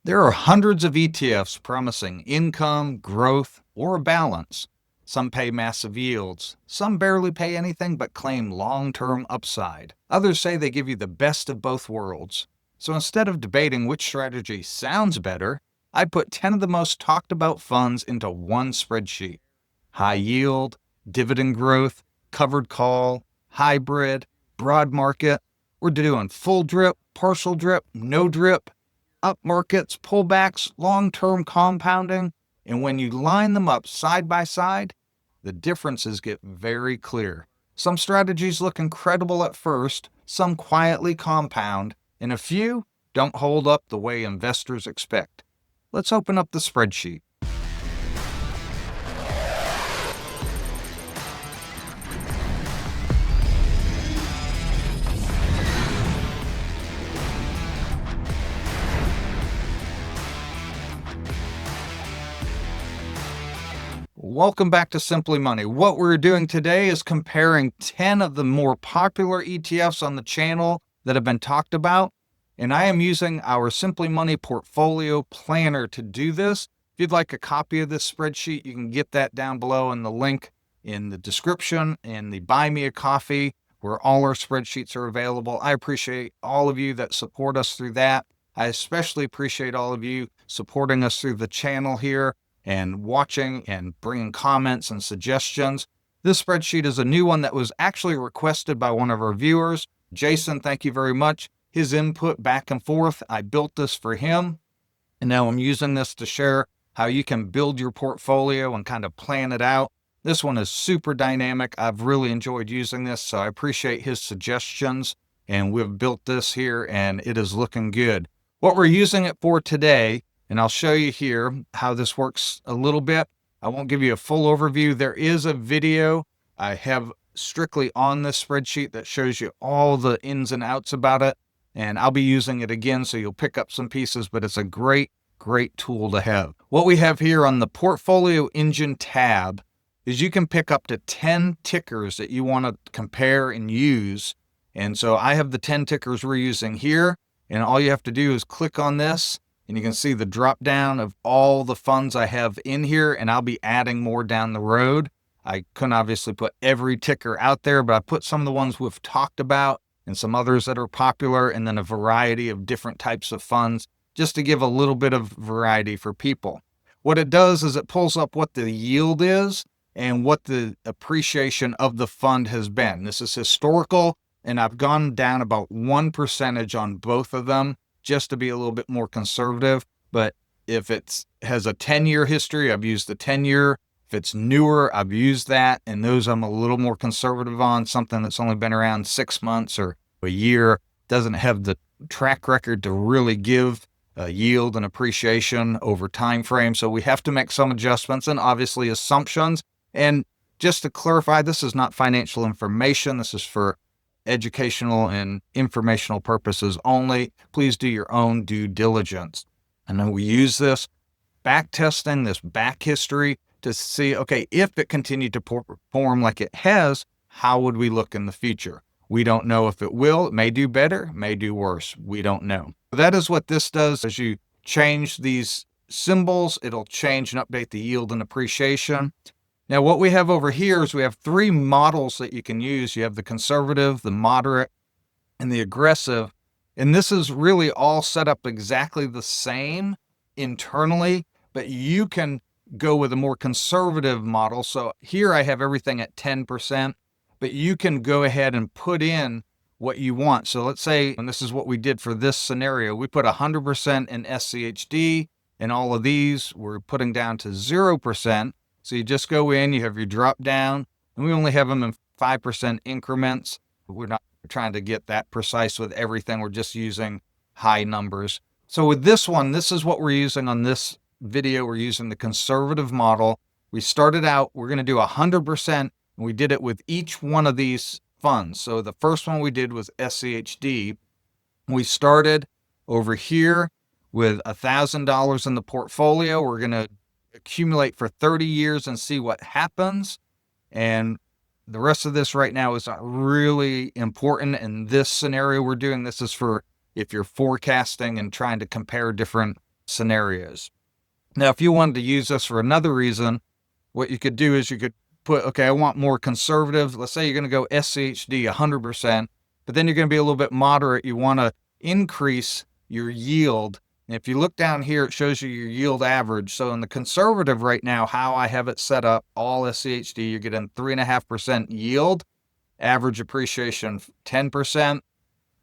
There are hundreds of ETFs promising income, growth, or a balance. Some pay massive yields. Some barely pay anything but claim long-term upside. Others say they give you the best of both worlds. So instead of debating which strategy sounds better, I put 10 of the most talked about funds into one spreadsheet. High yield, dividend growth, covered call, hybrid, broad market. We're doing full drip, partial drip, no drip, up markets, pullbacks, long-term compounding, and when you line them up side by side, the differences get very clear. Some strategies look incredible at first, some quietly compound, and a few don't hold up the way investors expect. Let's open up the spreadsheet. Welcome back to Simply Money. What we're doing today is comparing 10 of the more popular ETFs on the channel that have been talked about, and I am using our Simply Money Portfolio Planner to do this. If you'd like a copy of this spreadsheet, you can get that down below in the link in the description and the Buy Me a Coffee, where all our spreadsheets are available. I appreciate all of you that support us through that. I especially appreciate all of you supporting us through the channel here and watching and bringing comments and suggestions. This spreadsheet is a new one that was actually requested by one of our viewers. Jason, thank you very much. His input back and forth, I built this for him. And now I'm using this to share how you can build your portfolio and kind of plan it out. This one is super dynamic. I've really enjoyed using this, so I appreciate his suggestions. And we've built this here and it is looking good. What we're using it for today, and I'll show you here how this works a little bit. I won't give you a full overview. There is a video I have strictly on this spreadsheet that shows you all the ins and outs about it. And I'll be using it again, so you'll pick up some pieces, but it's a great tool to have. What we have here on the Portfolio Engine tab is you can pick up to 10 tickers that you want to compare and use. And so I have the 10 tickers we're using here, and all you have to do is click on this, and you can see the drop down of all the funds I have in here, and I'll be adding more down the road. I couldn't obviously put every ticker out there, but I put some of the ones we've talked about and some others that are popular, and then a variety of different types of funds, just to give a little bit of variety for people. What it does is it pulls up what the yield is and what the appreciation of the fund has been. This is historical, and I've gone down about 1% on both of them, just to be a little bit more conservative. But if it has a 10-year history, I've used the 10-year. If it's newer, I've used that. And those I'm a little more conservative on. Something that's only been around 6 months or a year doesn't have the track record to really give yield and appreciation over time frame. So we have to make some adjustments and obviously assumptions. And just to clarify, this is not financial information. This is for educational and informational purposes only. Please do your own due diligence. And then we use this back testing, this back history to see, okay, if it continued to perform like it has, how would we look in the future? We don't know if it will. It may do better, may do worse. We don't know. That is what this does. As you change these symbols, it'll change and update the yield and appreciation. Now, what we have over here is we have 3 models that you can use. You have the conservative, the moderate, and the aggressive. And this is really all set up exactly the same internally, but you can go with a more conservative model. So here I have everything at 10%, but you can go ahead and put in what you want. So let's say, and this is what we did for this scenario, we put 100% in SCHD, and all of these we're putting down to 0%. So you just go in, you have your drop down, and we only have them in 5% increments. We're not trying to get that precise with everything. We're just using high numbers. So with this one, this is what we're using on this video. We're using the conservative model. We started out, we're going to do 100%, and we did it with each one of these funds. So the first one we did was SCHD. We started over here with $1,000 in the portfolio. We're going to accumulate for 30 years and see what happens. And the rest of this right now is really important. In this scenario we're doing, this is for if you're forecasting and trying to compare different scenarios. Now, if you wanted to use this for another reason, what you could do is you could put, okay, I want more conservative. Let's say you're going to go SCHD 100%, but then you're going to be a little bit moderate. You want to increase your yield. And if you look down here, it shows you your yield average. So in the conservative right now, how I have it set up, all SCHD, you're getting 3.5% yield, average appreciation 10%.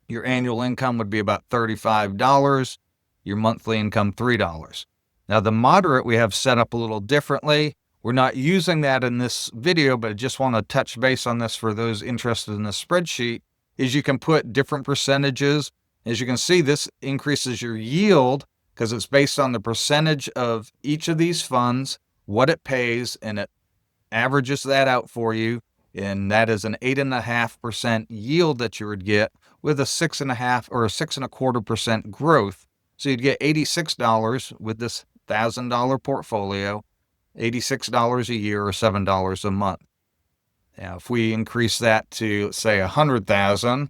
Your annual income would be about $35. Your monthly income, $3. Now, the moderate we have set up a little differently. We're not using that in this video, but I just want to touch base on this for those interested in the spreadsheet, is you can put different percentages. As you can see, this increases your yield because it's based on the percentage of each of these funds, what it pays, and it averages that out for you. And that is an 8.5% yield that you would get with a 6.5 or a 6.25% growth. So you'd get $86 with this $1,000 portfolio, $86 a year or $7 a month. Now, if we increase that to say 100,000,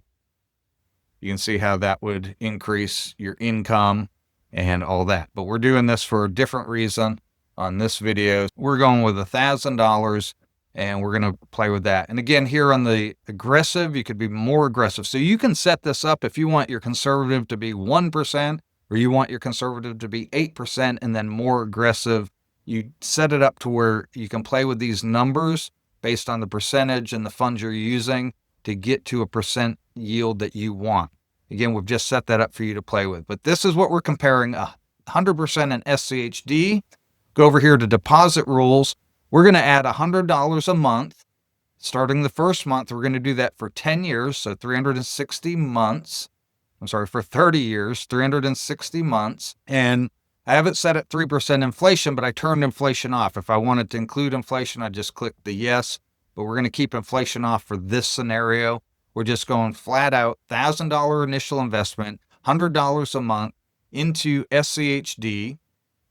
you can see how that would increase your income and all that. But we're doing this for a different reason on this video. We're going with $1,000 and we're going to play with that. And again, here on the aggressive, you could be more aggressive. So you can set this up if you want your conservative to be 1% or you want your conservative to be 8% and then more aggressive. You set it up to where you can play with these numbers based on the percentage and the funds you're using to get to a percent yield that you want. Again, we've just set that up for you to play with. But this is what we're comparing 100% in SCHD. Go over here to deposit rules. We're going to add $100 a month. Starting the first month, we're going to do that for 10 years, so 360 months. I'm sorry, for 30 years, 360 months. And I have it set at 3% inflation, but I turned inflation off. If I wanted to include inflation, I just click the yes. But we're going to keep inflation off for this scenario. We're just going flat out, $1,000 initial investment, $100 a month into SCHD.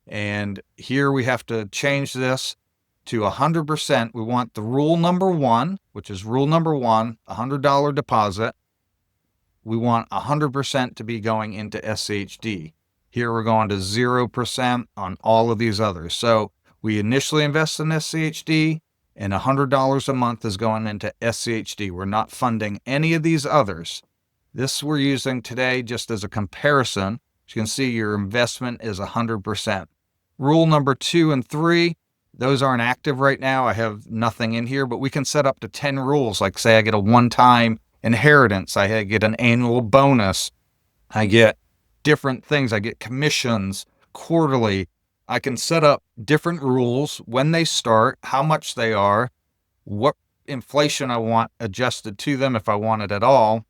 And here we have to change this to 100%. We want the rule number one, which is rule number one, $100 deposit. We want 100% to be going into SCHD. Here we're going to 0% on all of these others. So we initially invest in SCHD and $100 a month is going into SCHD. We're not funding any of these others. This we're using today just as a comparison. As you can see, your investment is 100%. Rule number 2 and 3, those aren't active right now. I have nothing in here, but we can set up to 10 rules. Like say I get a one-time inheritance. I get an annual bonus. I get different things. I get commissions quarterly. I can set up different rules when they start, how much they are, what inflation I want adjusted to them if I want it at all.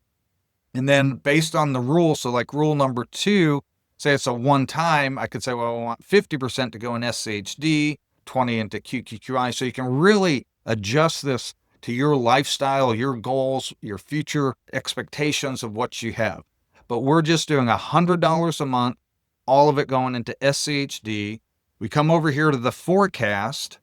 And then based on the rule, so like rule number 2, say it's a one-time, I could say, well, I want 50% to go in SCHD, 20 into QQQI. So you can really adjust this to your lifestyle, your goals, your future expectations of what you have. But we're just doing $100 a month, all of it going into SCHD. We come over here to the forecast,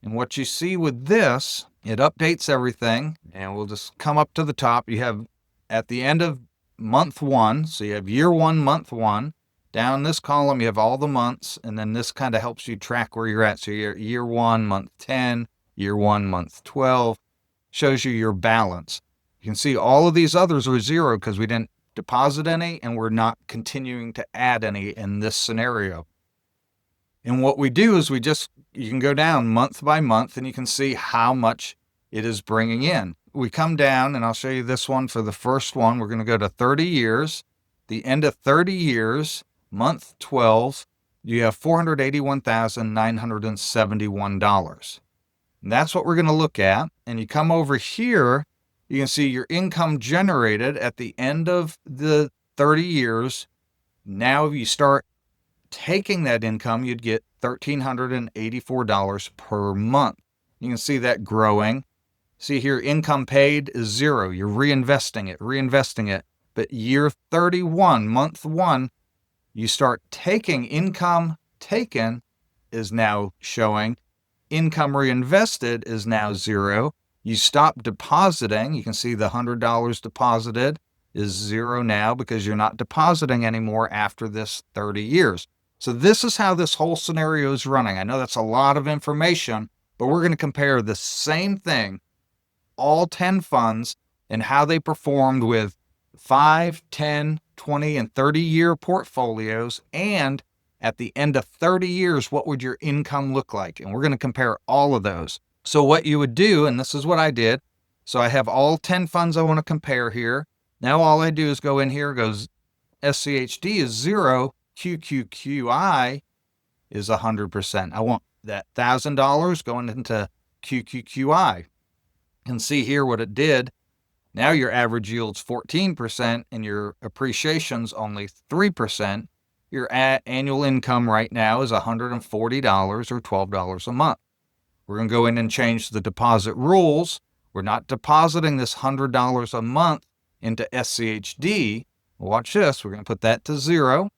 and what you see with this, it updates everything, and we'll just come up to the top. You have at the end of month 1, so you have year 1, month 1. Down this column, you have all the months, and then this kind of helps you track where you're at. So you're year 1, month 10, year 1, month 12, shows you your balance. You can see all of these others are 0 because we didn't deposit any, and we're not continuing to add any in this scenario. And what we do is you can go down month by month, and you can see how much it is bringing in. We come down, and I'll show you this one for the first one. We're going to go to 30 years. The end of 30 years, month 12, you have $481,971. And that's what we're going to look at. And you come over here, you can see your income generated at the end of the 30 years. Now you start taking that income, you'd get $1,384 per month. You can see that growing. See here, income paid is 0. You're reinvesting it. But year 31, month 1, you start taking income taken is now showing. Income reinvested is now 0. You stop depositing. You can see the $100 deposited is 0 now because you're not depositing anymore after this 30 years. So this is how this whole scenario is running. I know that's a lot of information, but we're going to compare the same thing, all 10 funds, and how they performed with 5, 10, 20, and 30-year portfolios. And at the end of 30 years, what would your income look like? And we're going to compare all of those. So what you would do, and this is what I did. So I have all 10 funds I want to compare here. Now all I do is go in here, goes SCHD is 0, QQQI is 100%. I want that $1,000 going into QQQI. And see here what it did. Now your average yield's 14% and your appreciation's only 3%. Your annual income right now is $140 or $12 a month. We're going to go in and change the deposit rules. We're not depositing this $100 a month into SCHD. Watch this. We're going to put that to 0.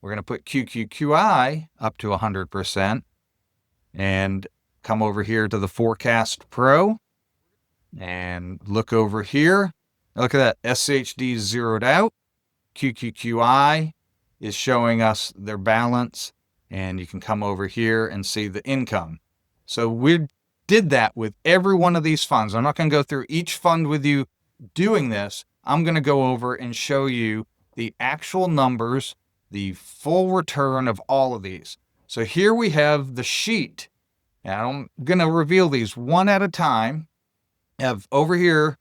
We're going to put QQQI up to 100% and come over here to the Forecast Pro and look over here. Look at that. SCHD zeroed out. QQQI is showing us their balance, and you can come over here and see the income. So we did that with every one of these funds. I'm not going to go through each fund with you doing this. I'm going to go over and show you the actual numbers, the full return of all of these. So here we have the sheet. And I'm going to reveal these one at a time. Over here,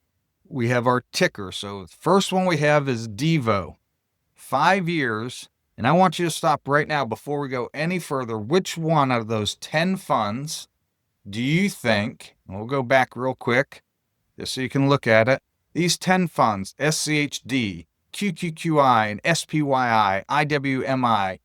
we have our ticker. So the first one we have is DIVO, 5 years. And I want you to stop right now before we go any further. Which one out of those 10 funds do you think, and we'll go back real quick just so you can look at it. These 10 funds, SCHD, QQQI, and SPYI, IWMI.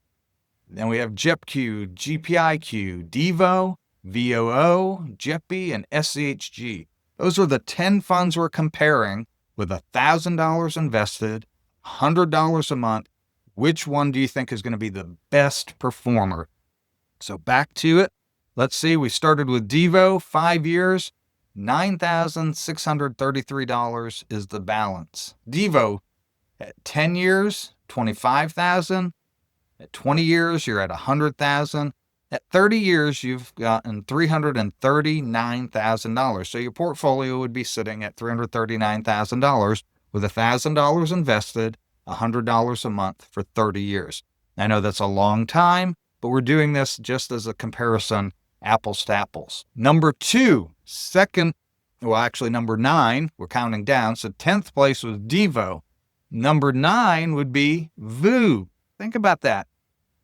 Then we have JEPQ, GPIQ, DIVO, VOO, JEPI, and SCHG. Those are the 10 funds we're comparing with $1,000 invested, $100 a month. Which one do you think is going to be the best performer? So back to it. Let's see. We started with DIVO, 5 years, $9,633 is the balance. DIVO at 10 years, $25,000. At 20 years, you're at $100,000. At 30 years, you've gotten $339,000. So your portfolio would be sitting at $339,000 with $1,000 invested, $100 a month for 30 years. I know that's a long time, but we're doing this just as a comparison, apples to apples. Number 2, number 9, we're counting down. So 10th place was DIVO. Number 9 would be VOO. Think about that.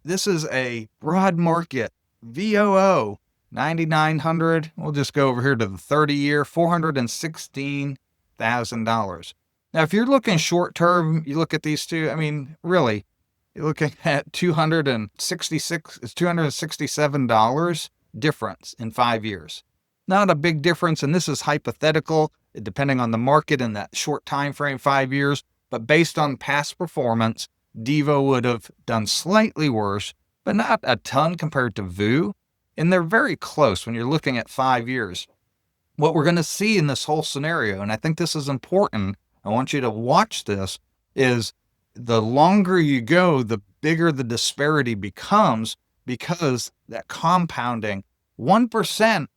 This is a broad market. VOO, 9,900. We'll just go over here to the 30-year, $416,000. Now, if you're looking short term, you look at these two. I mean, really, you're looking at $267 difference in 5 years. Not a big difference, and this is hypothetical, depending on the market in that short time frame, 5 years. But based on past performance, DIVO would have done slightly worse, but not a ton compared to VOO. And they're very close when you're looking at 5 years. What we're going to see in this whole scenario, and I think this is important, I want you to watch this, is the longer you go, the bigger the disparity becomes because that compounding 1%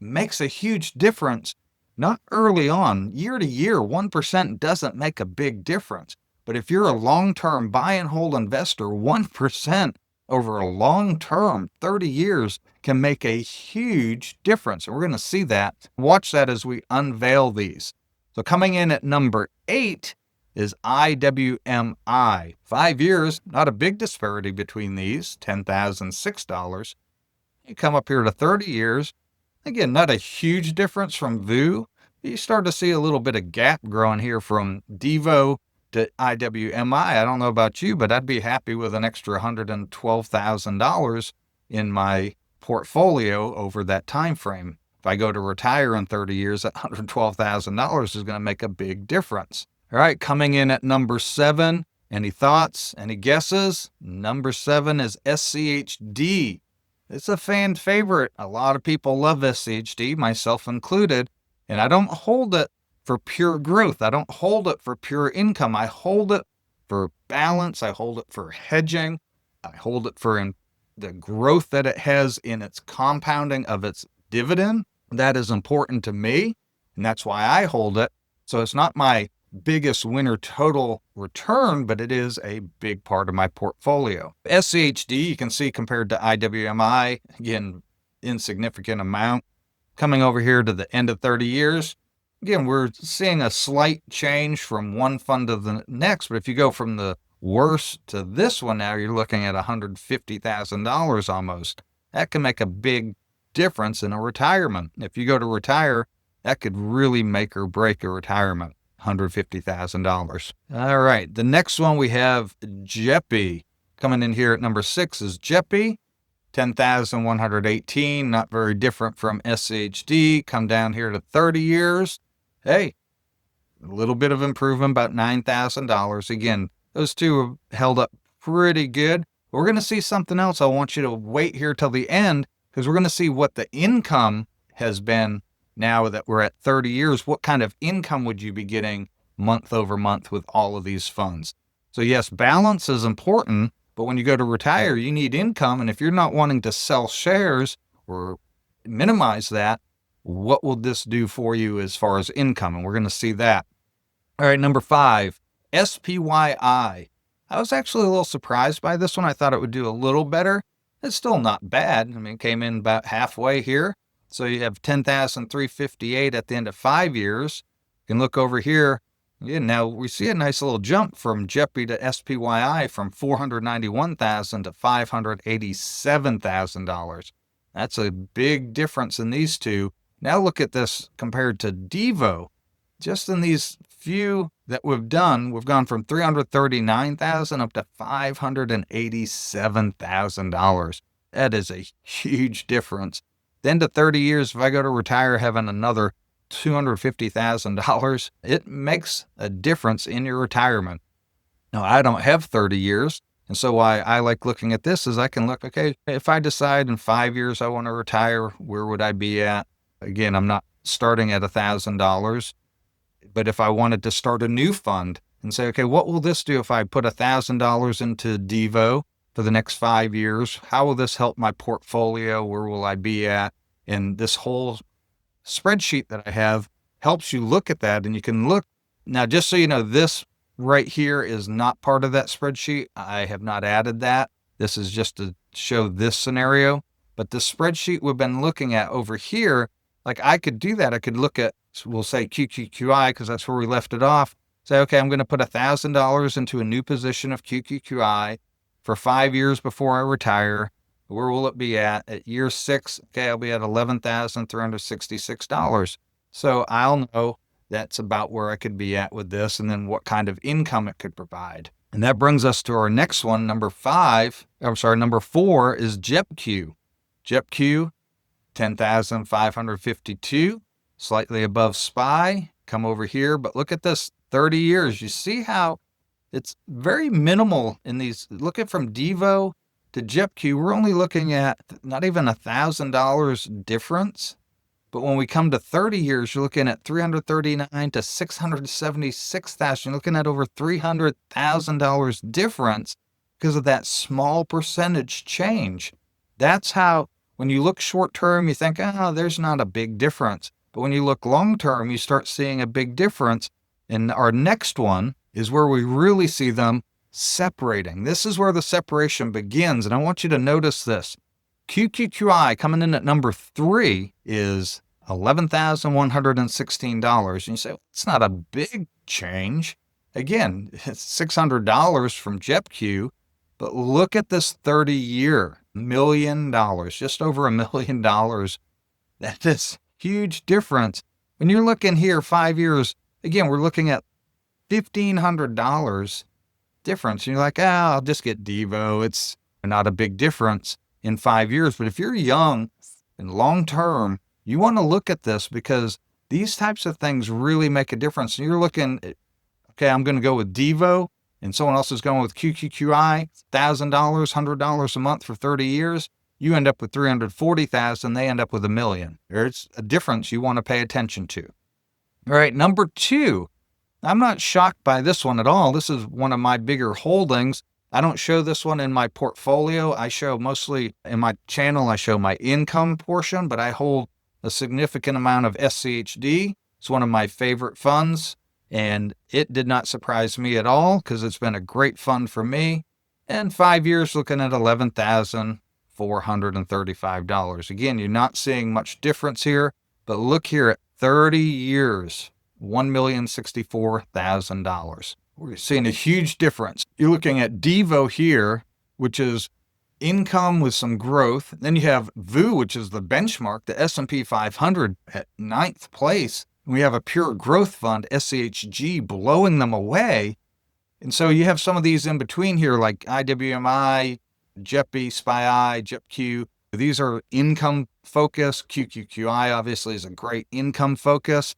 makes a huge difference. Not early on, year to year, 1% doesn't make a big difference. But if you're a long-term buy and hold investor, 1% over a long term, 30 years, can make a huge difference. And we're going to see that. Watch that as we unveil these. So coming in at number 8 is IWMI. 5 years, not a big disparity between these, $10,006. You come up here to 30 years. Again, not a huge difference from VOO. You start to see a little bit of gap growing here from DIVO to IWMI. I don't know about you, but I'd be happy with an extra $112,000 in my portfolio over that time frame. If I go to retire in 30 years, that $112,000 is going to make a big difference. All right, coming in at number 7, any thoughts, any guesses? Number 7 is SCHD. It's a fan favorite. A lot of people love SCHD, myself included, and I don't hold it for pure growth. I don't hold it for pure income. I hold it for balance. I hold it for hedging. I hold it for the growth that it has in its compounding of its dividend. That is important to me, and that's why I hold it. So it's not my biggest winner total return, but it is a big part of my portfolio. SCHD, you can see compared to IWMI, again, insignificant amount. Coming over here to the end of 30 years, again, we're seeing a slight change from one fund to the next, but if you go from the worst to this one now, you're looking at $150,000 almost. That can make a big difference in a retirement. If you go to retire, that could really make or break a retirement, $150,000. All right, the next one we have JEPI. Coming in here at number 6 is JEPI. 10,118, not very different from SCHD. Come down here to 30 years. Hey, a little bit of improvement, about $9,000. Again, those two have held up pretty good. We're going to see something else. I want you to wait here till the end because we're going to see what the income has been now that we're at 30 years. What kind of income would you be getting month over month with all of these funds? So yes, balance is important. But when you go to retire, you need income. And if you're not wanting to sell shares or minimize that, what will this do for you as far as income? And we're going to see that. All right, number 5, SPYI. I was actually a little surprised by this one. I thought it would do a little better. It's still not bad. I mean, it came in about halfway here. So you have 10,358 at the end of 5 years. You can look over here. Yeah, now we see a nice little jump from JEPI to SPYI from $491,000 to $587,000. That's a big difference in these two. Now look at this compared to DIVO. Just in these few that we've done, we've gone from $339,000 up to $587,000. That is a huge difference. Then to 30 years, if I go to retire having another $250,000, it makes a difference in your retirement. Now, I don't have 30 years, and so why I like looking at this is I can look, okay, if I decide in 5 years I want to retire, where would I be at? Again, I'm not starting at $1,000, but if I wanted to start a new fund and say, okay, what will this do if I put $1,000 into DIVO for the next 5 years? How will this help my portfolio? Where will I be at? And this whole spreadsheet that I have helps you look at that, and you can look. Now, just so you know, this right here is not part of that spreadsheet. I have not added that. This is just to show this scenario. But the spreadsheet we've been looking at over here, like I could do that. I could look at, we'll say QQQI because that's where we left it off. Say, okay, I'm going to put $1,000 into a new position of QQQI for 5 years before I retire. Where will it be at year 6? Okay, I'll be at $11,366. So I'll know that's about where I could be at with this, and then what kind of income it could provide. And that brings us to our next one, number 4 is JEPQ. JEPQ, 10,552, slightly above SPY. Come over here, but look at this, 30 years. You see how it's very minimal in these. Look at from DIVO to JEPQ, we're only looking at not even $1,000 difference. But when we come to 30 years, you're looking at $339,000 to $676,000. You're looking at over $300,000 difference because of that small percentage change. That's how, when you look short term, you think, oh, there's not a big difference. But when you look long term, you start seeing a big difference. And our next one is where we really see them separating. This is where the separation begins. And I want you to notice this. QQQI coming in at number 3 is $11,116. And you say, well, it's not a big change. Again, it's $600 from JEPQ, but look at this 30-year, $1 million, just over $1 million. That is huge difference. When you're looking here 5 years, again, we're looking at $1,500 difference. And you're like, I'll just get DIVO. It's not a big difference in 5 years. But if you're young and long term, you want to look at this because these types of things really make a difference. And you're looking at, okay, I'm going to go with DIVO, and someone else is going with QQQI, $1,000, $100 a month for 30 years. You end up with $340,000. They end up with $1 million. There's a difference you want to pay attention to. All right, number 2. I'm not shocked by this one at all. This is one of my bigger holdings. I don't show this one in my portfolio. I show mostly in my channel, I show my income portion, but I hold a significant amount of SCHD. It's one of my favorite funds, and it did not surprise me at all because it's been a great fund for me. And 5 years looking at $11,435. Again, you're not seeing much difference here, but look here at 30 years, $1,064,000. We're seeing a huge difference. You're looking at DIVO here, which is income with some growth. Then you have VOO, which is the benchmark, the S&P 500 at 9th place. We have a pure growth fund, SCHG, blowing them away. And so you have some of these in between here, like IWMI, JEPI, SPYI, JEPQ. These are income focused. QQQI obviously is a great income focus,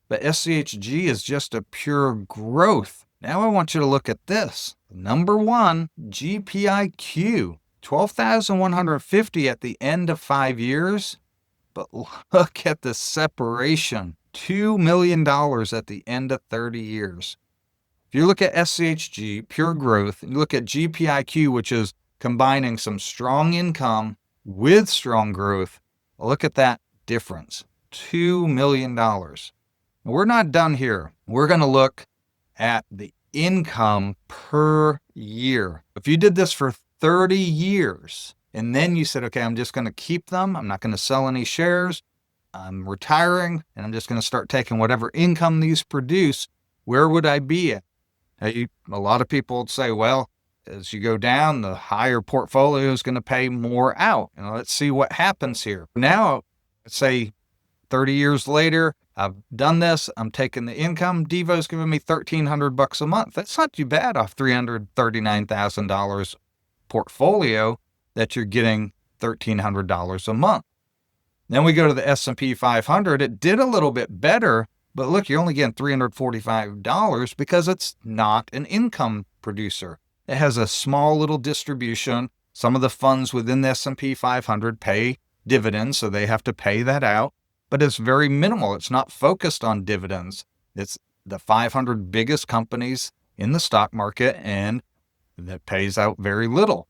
but SCHG is just a pure growth. Now I want you to look at this. Number one, GPIQ, 12,150 at the end of 5 years. But look at the separation, $2 million at the end of 30 years. If you look at SCHG, pure growth, and you look at GPIQ, which is combining some strong income with strong growth, look at that difference, $2 million. We're not done here. We're going to look at the income per year. If you did this for 30 years, and then you said, okay, I'm just going to keep them, I'm not going to sell any shares, I'm retiring, and I'm just going to start taking whatever income these produce, where would I be at? A lot of people would say, well, as you go down, the higher portfolio is going to pay more out. Let's see what happens here. Now, let's say 30 years later, I've done this. I'm taking the income. DIVO's giving me $1,300 a month. That's not too bad off $339,000 portfolio that you're getting $1,300 a month. Then we go to the S&P 500. It did a little bit better, but look, you're only getting $345 because it's not an income producer. It has a small little distribution. Some of the funds within the S&P 500 pay dividends, so they have to pay that out. But it's very minimal. It's not focused on dividends. It's the 500 biggest companies in the stock market, and that pays out very little.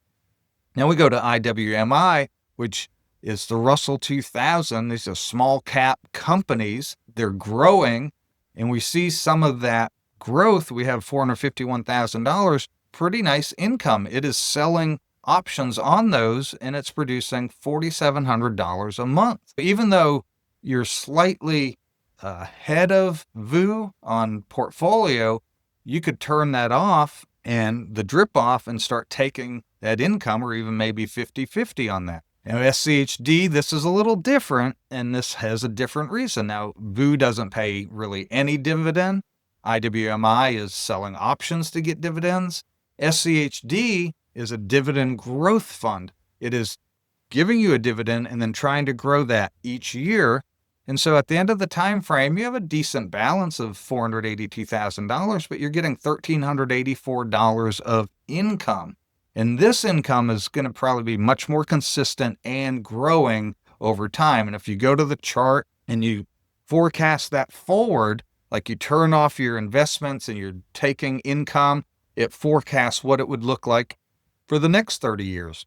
Now we go to IWMI, which is the Russell 2000. These are small cap companies. They're growing, and we see some of that growth. We have $451,000, pretty nice income. It is selling options on those, and it's producing $4,700 a month. Even though you're slightly ahead of VOO on portfolio, you could turn that off and the drip off and start taking that income, or even maybe 50-50 on that. Now, SCHD, this is a little different, and this has a different reason. Now, VOO doesn't pay really any dividend. IWMI is selling options to get dividends. SCHD is a dividend growth fund. It is giving you a dividend and then trying to grow that each year. And so at the end of the time frame, you have a decent balance of $482,000, but you're getting $1,384 of income. And this income is going to probably be much more consistent and growing over time. And if you go to the chart and you forecast that forward, like you turn off your investments and you're taking income, it forecasts what it would look like for the next 30 years.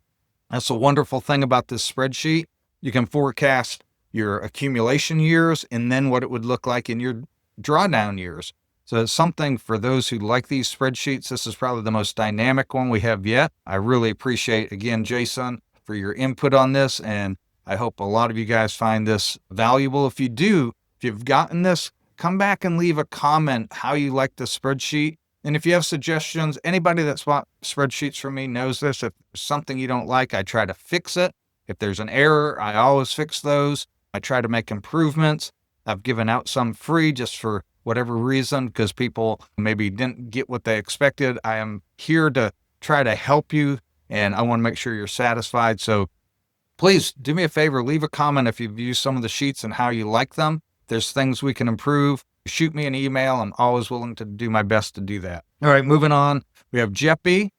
That's a wonderful thing about this spreadsheet. You can forecast your accumulation years and then what it would look like in your drawdown years. So it's something for those who like these spreadsheets. This is probably the most dynamic one we have yet. I really appreciate, again, Jason, for your input on this, and I hope a lot of you guys find this valuable. If you do, if you've gotten this, come back and leave a comment how you like the spreadsheet. And if you have suggestions, anybody that's bought spreadsheets from me knows this. If there's something you don't like, I try to fix it. If there's an error, I always fix those. I try to make improvements. I've given out some free just for whatever reason, because people maybe didn't get what they expected. I am here to try to help you, and I want to make sure you're satisfied. So please do me a favor, leave a comment if you've used some of the sheets and how you like them. If there's things we can improve, shoot me an email. I'm always willing to do my best to do that. All right, moving on. We have JEPI.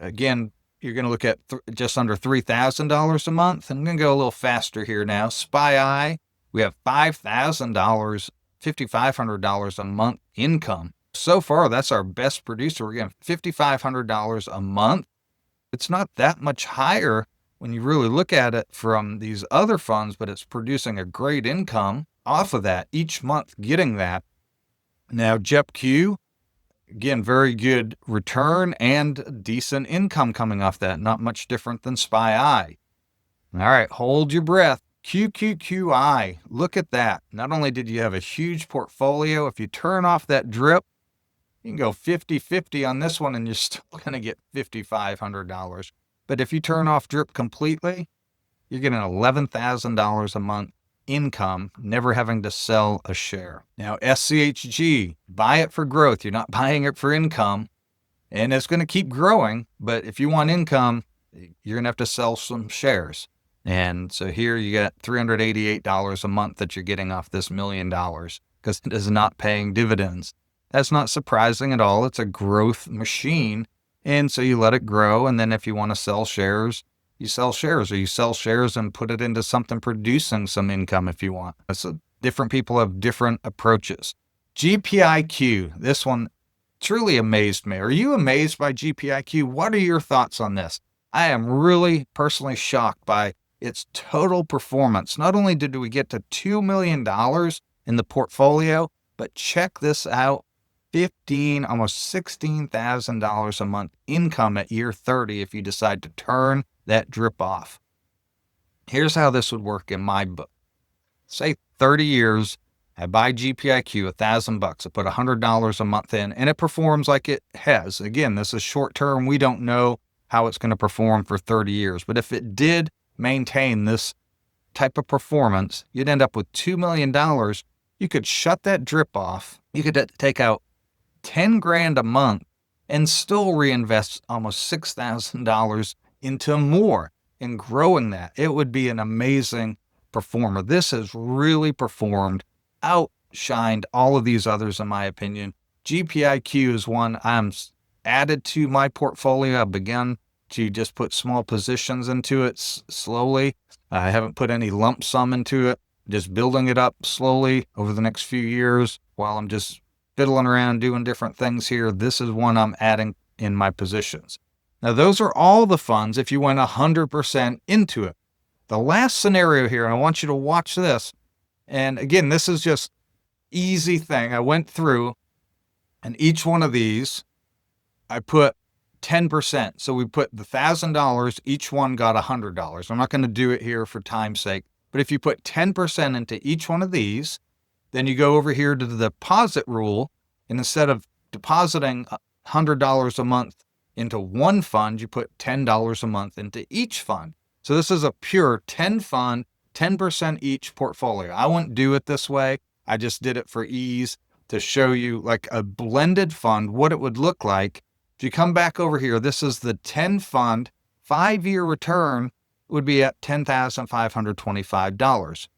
Again, you're going to look at just under $3,000 a month. I'm going to go a little faster here now. SPYI, we have $5,000, $5,500 a month income. So far, that's our best producer. We're getting $5,500 a month. It's not that much higher when you really look at it from these other funds, but it's producing a great income off of that each month, getting that. Now, JEPQ, again, very good return and decent income coming off that. Not much different than SPYI. All right, hold your breath. QQQI, look at that. Not only did you have a huge portfolio, if you turn off that drip, you can go 50-50 on this one and you're still going to get $5,500. But if you turn off drip completely, you're getting $11,000 a month income, never having to sell a share. Now, SCHG, buy it for growth. You're not buying it for income, and it's going to keep growing. But if you want income, you're going to have to sell some shares. And so here you get $388 a month that you're getting off this $1 million because it is not paying dividends. That's not surprising at all. It's a growth machine. And so you let it grow. And then if you want to sell shares, you sell shares, or you sell shares and put it into something producing some income if you want. So different people have different approaches. GPIQ, this one truly amazed me. Are you amazed by GPIQ? What are your thoughts on this? I am really personally shocked by its total performance. Not only did we get to $2 million in the portfolio, but check this out, almost $16,000 a month income at year 30 if you decide to turn that drip off. Here's how this would work in my book. Say 30 years, I buy GPIQ $1,000. I put $100 a month in, and it performs like it has. Again, this is short term. We don't know how it's going to perform for 30 years. But if it did maintain this type of performance, you'd end up with $2 million. You could shut that drip off. You could take out 10 grand a month and still reinvest almost $6,000 into more and growing that. It would be an amazing performer. This has really performed, outshined all of these others, in my opinion. GPIQ is one I'm added to my portfolio. I've begun to just put small positions into it slowly. I haven't put any lump sum into it, just building it up slowly over the next few years while I'm just fiddling around doing different things here. This is one I'm adding in my positions. Now, those are all the funds if you went 100% into it. The last scenario here, and I want you to watch this. And again, this is just easy thing. I went through, and each one of these, I put 10%. So we put the $1,000, each one got $100. I'm not going to do it here for time's sake, but if you put 10% into each one of these, then you go over here to the deposit rule, and instead of depositing $100 a month into one fund, you put $10 a month into each fund. So this is a pure 10 fund, 10% each portfolio. I wouldn't do it this way. I just did it for ease to show you like a blended fund, what it would look like. If you come back over here, this is the 10 fund, 5-year return would be at $10,525.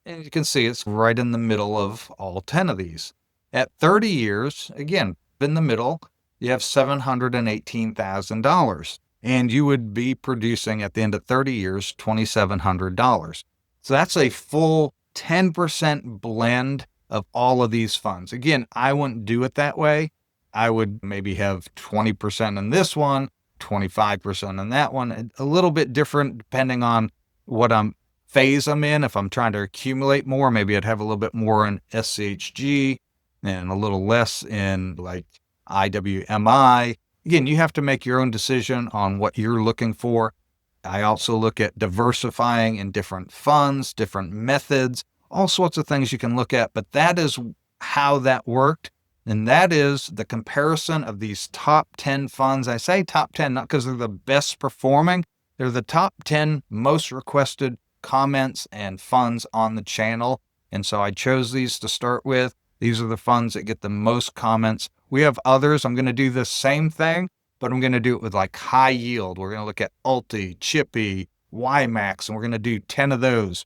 And you can see it's right in the middle of all 10 of these. At 30 years, again, in the middle, you have $718,000. And you would be producing at the end of 30 years, $2,700. So that's a full 10% blend of all of these funds. Again, I wouldn't do it that way. I would maybe have 20% in this one, 25% in that one, a little bit different depending on what phase I'm in. If I'm trying to accumulate more, maybe I'd have a little bit more in SCHG and a little less in like IWMI. Again, you have to make your own decision on what you're looking for. I also look at diversifying in different funds, different methods, all sorts of things you can look at, but that is how that worked. And that is the comparison of these top 10 funds. I say top 10, not because they're the best performing. They're the top 10 most requested comments and funds on the channel. And so I chose these to start with. These are the funds that get the most comments. We have others. I'm going to do the same thing, but I'm going to do it with like high yield. We're going to look at Ulti, Chippy, YMAX, and we're going to do 10 of those.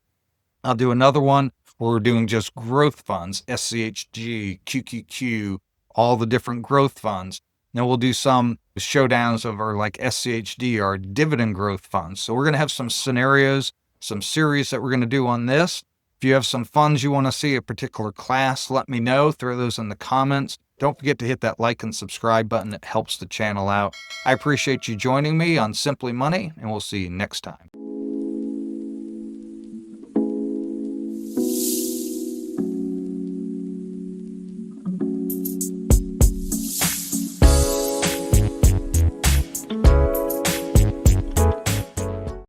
I'll do another one where we're doing just growth funds, SCHG, QQQ, all the different growth funds. Then we'll do some showdowns of our like SCHD, our dividend growth funds. So we're going to have some scenarios, some series that we're going to do on this. If you have some funds you want to see, a particular class, let me know. Throw those in the comments. Don't forget to hit that like and subscribe button. It helps the channel out. I appreciate you joining me on Simply Money, and we'll see you next time.